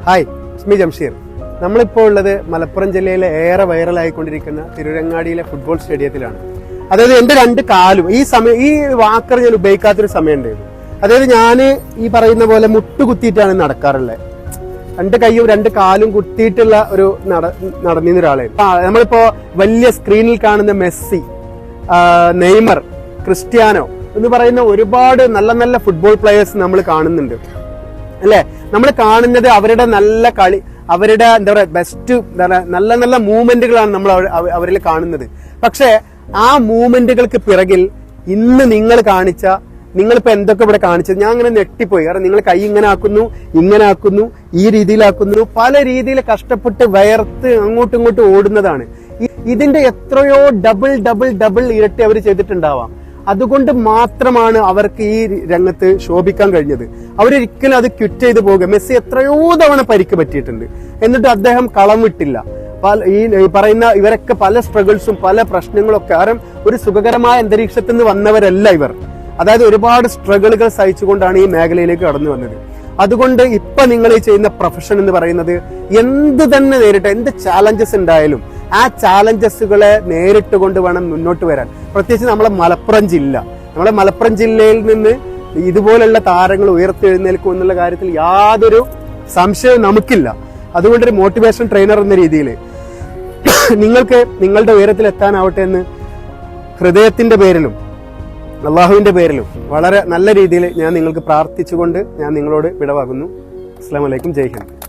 Hi, ഇസ്മി ജംഷീർ. നമ്മളിപ്പോൾ ഉള്ളത് മലപ്പുറം ജില്ലയിലെ ഏറെ വൈറലായിക്കൊണ്ടിരിക്കുന്ന തിരുരങ്ങാടിയിലെ ഫുട്ബോൾ സ്റ്റേഡിയത്തിലാണ്. അതായത് എന്റെ രണ്ട് കാലും ഈ വാക്കർ ഞാൻ ഉപയോഗിക്കാത്തൊരു സമയം ഉണ്ടായിരുന്നു. അതായത് ഞാൻ ഈ പറയുന്ന പോലെ മുട്ടുകുത്തിയിട്ടാണ് നടക്കാറുള്ളത്. രണ്ട് കൈയും രണ്ട് കാലും കുത്തിയിട്ടുള്ള ഒരു നടന്നിരുന്ന ഒരാളായിരുന്നു. നമ്മളിപ്പോ വലിയ സ്ക്രീനിൽ കാണുന്ന മെസ്സി, നെയ്മർ, ക്രിസ്ത്യാനോ എന്ന് പറയുന്ന ഒരുപാട് നല്ല നല്ല ഫുട്ബോൾ പ്ലെയേഴ്സ് നമ്മൾ കാണുന്നുണ്ട് അല്ലെ. നമ്മൾ കാണുന്നത് അവരുടെ നല്ല കളി, അവരുടെ എന്താ പറയാ ബെസ്റ്റ് നല്ല നല്ല മൂവ്മെന്റുകളാണ് നമ്മൾ അവരിൽ കാണുന്നത്. പക്ഷെ ആ മൂവ്മെന്റുകൾക്ക് പിറകിൽ ഇന്ന് നിങ്ങളിപ്പോ എന്തൊക്കെ ഇവിടെ കാണിച്ചത് ഞാൻ അങ്ങനെ ഞെട്ടിപ്പോയി. കാരണം നിങ്ങൾ കൈ ഇങ്ങനെ ആക്കുന്നു, ഈ രീതിയിലാക്കുന്നു, പല രീതിയിൽ കഷ്ടപ്പെട്ട് വയർത്ത് അങ്ങോട്ടും ഇങ്ങോട്ടും ഓടുന്നതാണ്. ഇതിന്റെ എത്രയോ ഡബിൾ ഇരട്ടി അവർ ചെയ്തിട്ടുണ്ടാവാം. അതുകൊണ്ട് മാത്രമാണ് അവർക്ക് ഈ രംഗത്ത് ശോഭിക്കാൻ കഴിഞ്ഞത്. അവരൊരിക്കലും അത് ക്വിറ്റ് ചെയ്ത് പോകുക. മെസ്സി എത്രയോ തവണ പരിക്ക് പറ്റിയിട്ടുണ്ട്, എന്നിട്ട് അദ്ദേഹം കളം വിട്ടില്ല. ഈ പറയുന്ന ഇവരൊക്കെ പല സ്ട്രഗിൾസും പല പ്രശ്നങ്ങളൊക്കെ, കാരണം ഒരു സുഖകരമായ അന്തരീക്ഷത്തിൽ നിന്ന് വന്നവരല്ല ഇവർ. അതായത് ഒരുപാട് സ്ട്രഗിളുകൾ സഹിച്ചുകൊണ്ടാണ് ഈ മേഖലയിലേക്ക് കടന്നു വന്നത്. അതുകൊണ്ട് ഇപ്പൊ നിങ്ങൾ ഈ ചെയ്യുന്ന പ്രൊഫഷൻ എന്ന് പറയുന്നത് എന്ത് തന്നെ നേരിട്ട് എന്ത് ചാലഞ്ചസ് ഉണ്ടായാലും ആ ചാലഞ്ചസുകളെ നേരിട്ട് കൊണ്ട് വേണം മുന്നോട്ട് വരാൻ. പ്രത്യേകിച്ച് നമ്മളെ മലപ്പുറം ജില്ലയിൽ നിന്ന് ഇതുപോലുള്ള താരങ്ങൾ ഉയർത്തെഴുന്നേൽക്കും എന്നുള്ള കാര്യത്തിൽ യാതൊരു സംശയവും നമുക്കില്ല. അതുകൊണ്ടൊരു മോട്ടിവേഷൻ ട്രെയിനർ എന്ന രീതിയിൽ നിങ്ങൾക്ക് നിങ്ങളുടെ ഉയരത്തിൽ എത്താനാവട്ടെ എന്ന് ഹൃദയത്തിന്റെ പേരിലും അള്ളാഹുവിന്റെ പേരിലും വളരെ നല്ല രീതിയിൽ ഞാൻ നിങ്ങൾക്ക് പ്രാർത്ഥിച്ചുകൊണ്ട് ഞാൻ നിങ്ങളോട് വിടവാകുന്നു. അസ്സലാമു അലൈക്കും. ജയ് ഹിന്ദ്.